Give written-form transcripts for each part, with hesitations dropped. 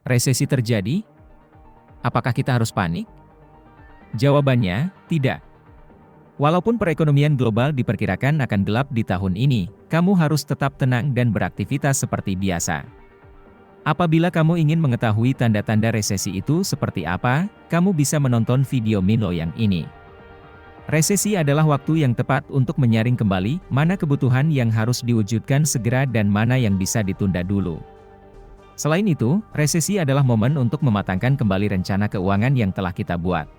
Resesi terjadi? Apakah kita harus panik? Jawabannya, tidak. Walaupun perekonomian global diperkirakan akan gelap di tahun ini, kamu harus tetap tenang dan beraktivitas seperti biasa. Apabila kamu ingin mengetahui tanda-tanda resesi itu seperti apa, kamu bisa menonton video Minlo yang ini. Resesi adalah waktu yang tepat untuk menyaring kembali mana kebutuhan yang harus diwujudkan segera dan mana yang bisa ditunda dulu. Selain itu, resesi adalah momen untuk mematangkan kembali rencana keuangan yang telah kita buat.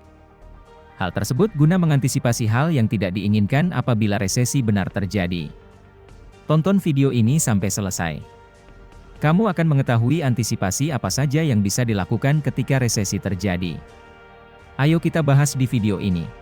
Hal tersebut guna mengantisipasi hal yang tidak diinginkan apabila resesi benar terjadi. Tonton video ini sampai selesai. Kamu akan mengetahui antisipasi apa saja yang bisa dilakukan ketika resesi terjadi. Ayo kita bahas di video ini.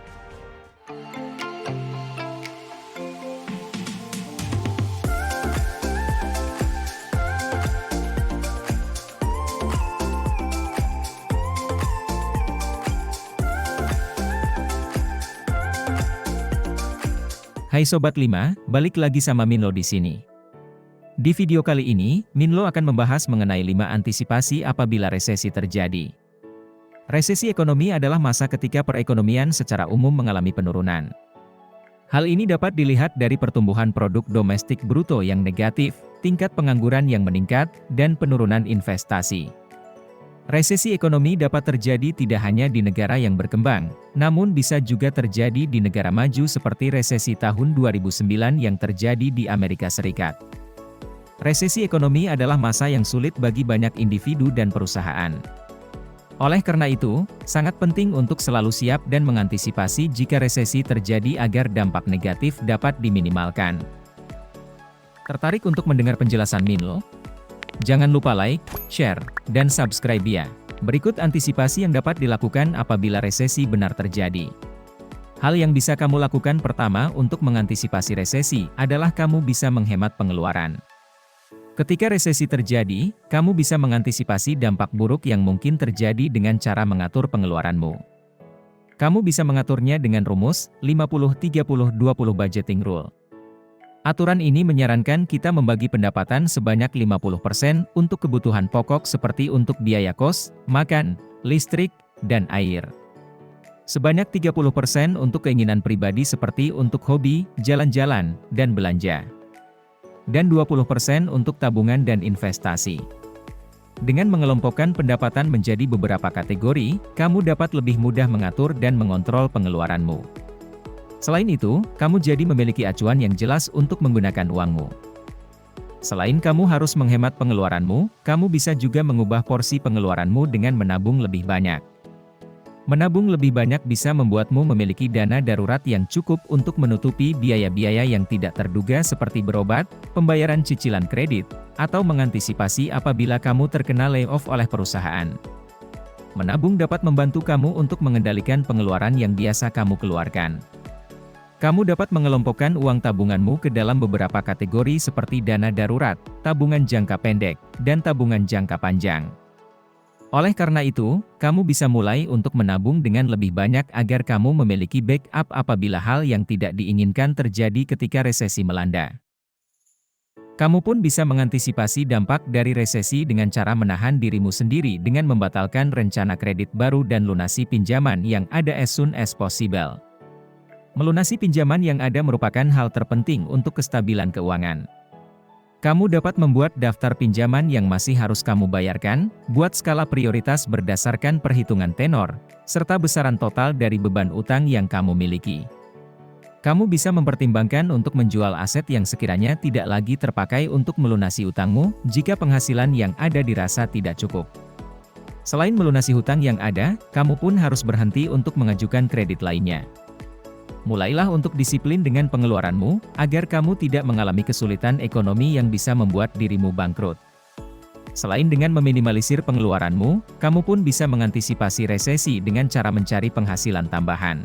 Hai Sobat 5, balik lagi sama Minlo di sini. Di video kali ini, Minlo akan membahas mengenai 5 antisipasi apabila resesi terjadi. Resesi ekonomi adalah masa ketika perekonomian secara umum mengalami penurunan. Hal ini dapat dilihat dari pertumbuhan produk domestik bruto yang negatif, tingkat pengangguran yang meningkat, dan penurunan investasi. Resesi ekonomi dapat terjadi tidak hanya di negara yang berkembang, namun bisa juga terjadi di negara maju seperti resesi tahun 2009 yang terjadi di Amerika Serikat. Resesi ekonomi adalah masa yang sulit bagi banyak individu dan perusahaan. Oleh karena itu, sangat penting untuk selalu siap dan mengantisipasi jika resesi terjadi agar dampak negatif dapat diminimalkan. Tertarik untuk mendengar penjelasan Minlo? Jangan lupa like, share, dan subscribe ya. Berikut antisipasi yang dapat dilakukan apabila resesi benar terjadi. Hal yang bisa kamu lakukan pertama untuk mengantisipasi resesi adalah kamu bisa menghemat pengeluaran. Ketika resesi terjadi, kamu bisa mengantisipasi dampak buruk yang mungkin terjadi dengan cara mengatur pengeluaranmu. Kamu bisa mengaturnya dengan rumus 50-30-20 budgeting rule. Aturan ini menyarankan kita membagi pendapatan sebanyak 50% untuk kebutuhan pokok seperti untuk biaya kos, makan, listrik, dan air. Sebanyak 30% untuk keinginan pribadi seperti untuk hobi, jalan-jalan, dan belanja. Dan 20% untuk tabungan dan investasi. Dengan mengelompokkan pendapatan menjadi beberapa kategori, kamu dapat lebih mudah mengatur dan mengontrol pengeluaranmu. Selain itu, kamu jadi memiliki acuan yang jelas untuk menggunakan uangmu. Selain kamu harus menghemat pengeluaranmu, kamu bisa juga mengubah porsi pengeluaranmu dengan menabung lebih banyak. Menabung lebih banyak bisa membuatmu memiliki dana darurat yang cukup untuk menutupi biaya-biaya yang tidak terduga seperti berobat, pembayaran cicilan kredit, atau mengantisipasi apabila kamu terkena layoff oleh perusahaan. Menabung dapat membantu kamu untuk mengendalikan pengeluaran yang biasa kamu keluarkan. Kamu dapat mengelompokkan uang tabunganmu ke dalam beberapa kategori seperti dana darurat, tabungan jangka pendek, dan tabungan jangka panjang. Oleh karena itu, kamu bisa mulai untuk menabung dengan lebih banyak agar kamu memiliki backup apabila hal yang tidak diinginkan terjadi ketika resesi melanda. Kamu pun bisa mengantisipasi dampak dari resesi dengan cara menahan dirimu sendiri dengan membatalkan rencana kredit baru dan lunasi pinjaman yang ada as soon as possible. Melunasi pinjaman yang ada merupakan hal terpenting untuk kestabilan keuangan. Kamu dapat membuat daftar pinjaman yang masih harus kamu bayarkan, buat skala prioritas berdasarkan perhitungan tenor, serta besaran total dari beban utang yang kamu miliki. Kamu bisa mempertimbangkan untuk menjual aset yang sekiranya tidak lagi terpakai untuk melunasi utangmu, jika penghasilan yang ada dirasa tidak cukup. Selain melunasi hutang yang ada, kamu pun harus berhenti untuk mengajukan kredit lainnya. Mulailah untuk disiplin dengan pengeluaranmu, agar kamu tidak mengalami kesulitan ekonomi yang bisa membuat dirimu bangkrut. Selain dengan meminimalisir pengeluaranmu, kamu pun bisa mengantisipasi resesi dengan cara mencari penghasilan tambahan.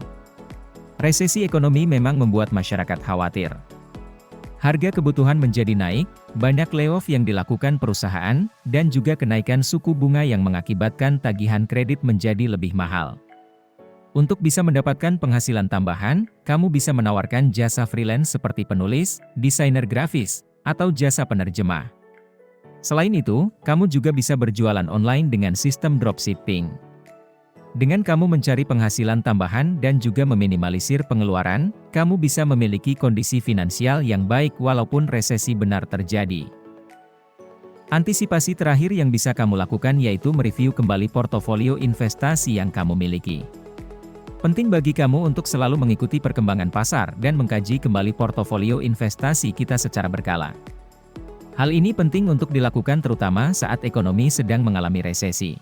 Resesi ekonomi memang membuat masyarakat khawatir. Harga kebutuhan menjadi naik, banyak layoff yang dilakukan perusahaan, dan juga kenaikan suku bunga yang mengakibatkan tagihan kredit menjadi lebih mahal. Untuk bisa mendapatkan penghasilan tambahan, kamu bisa menawarkan jasa freelance seperti penulis, desainer grafis, atau jasa penerjemah. Selain itu, kamu juga bisa berjualan online dengan sistem dropshipping. Dengan kamu mencari penghasilan tambahan dan juga meminimalisir pengeluaran, kamu bisa memiliki kondisi finansial yang baik walaupun resesi benar terjadi. Antisipasi terakhir yang bisa kamu lakukan yaitu mereview kembali portofolio investasi yang kamu miliki. Penting bagi kamu untuk selalu mengikuti perkembangan pasar dan mengkaji kembali portofolio investasi kita secara berkala. Hal ini penting untuk dilakukan terutama saat ekonomi sedang mengalami resesi.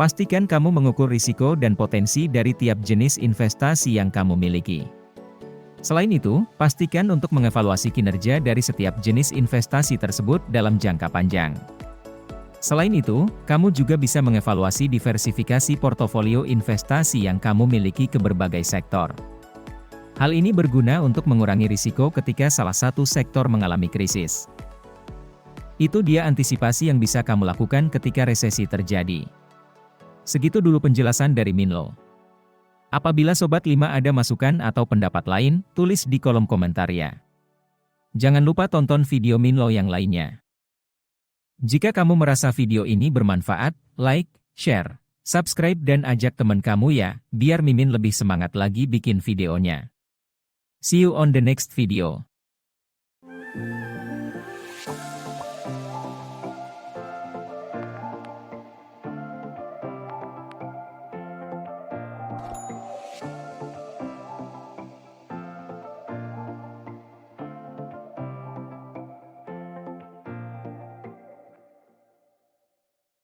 Pastikan kamu mengukur risiko dan potensi dari tiap jenis investasi yang kamu miliki. Selain itu, pastikan untuk mengevaluasi kinerja dari setiap jenis investasi tersebut dalam jangka panjang. Selain itu, kamu juga bisa mengevaluasi diversifikasi portofolio investasi yang kamu miliki ke berbagai sektor. Hal ini berguna untuk mengurangi risiko ketika salah satu sektor mengalami krisis. Itu dia antisipasi yang bisa kamu lakukan ketika resesi terjadi. Segitu dulu penjelasan dari Minlo. Apabila Sobat 5 ada masukan atau pendapat lain, tulis di kolom komentar ya. Jangan lupa tonton video Minlo yang lainnya. Jika kamu merasa video ini bermanfaat, like, share, subscribe dan ajak teman kamu ya, biar Mimin lebih semangat lagi bikin videonya. See you on the next video.